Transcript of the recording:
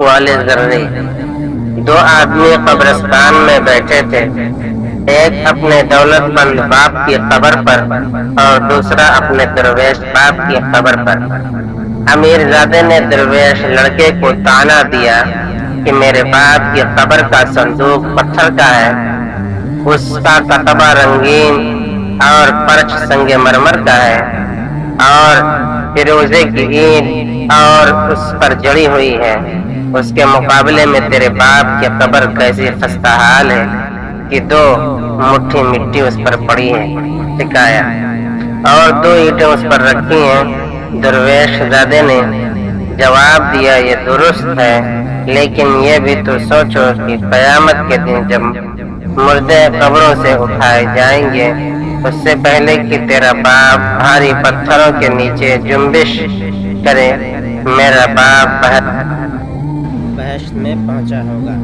वाले जर्री। दो आदमी कब्रिस्तान में बैठे थे, एक अपने दौलतमंद बाप की कब्र पर और दूसरा अपने दरवेश बाप की कब्र पर। अमीरजादे ने दरवेश लड़के को ताना दिया कि मेरे बाप की कब्र का संदूक पत्थर का है, उसका कतबा रंगीन और पर्च संगे मरमर का है और फिरोजे की ईंट और उस पर जड़ी हुई है। उसके मुकाबले में तेरे बाप की कब्र कैसी खस्ताहाल है कि 2 मुट्ठी मिट्टी उस पर पड़ी है, टिकाया, और 2 ईंटें उस पर रखी हैं। दरवेश ज़ादे ने जवाब दिया, ये दुरुस्त है, लेकिन ये भी तो सोचो कि क़यामत के दिन जब मुर्दे कब्रों से उठाए जाएंगे, उससे पहले कि तेरा बाप भारी पत्थरों के नीचे जुम्बिश करे, मेरा बाप बहश्त में पहुंचा होगा।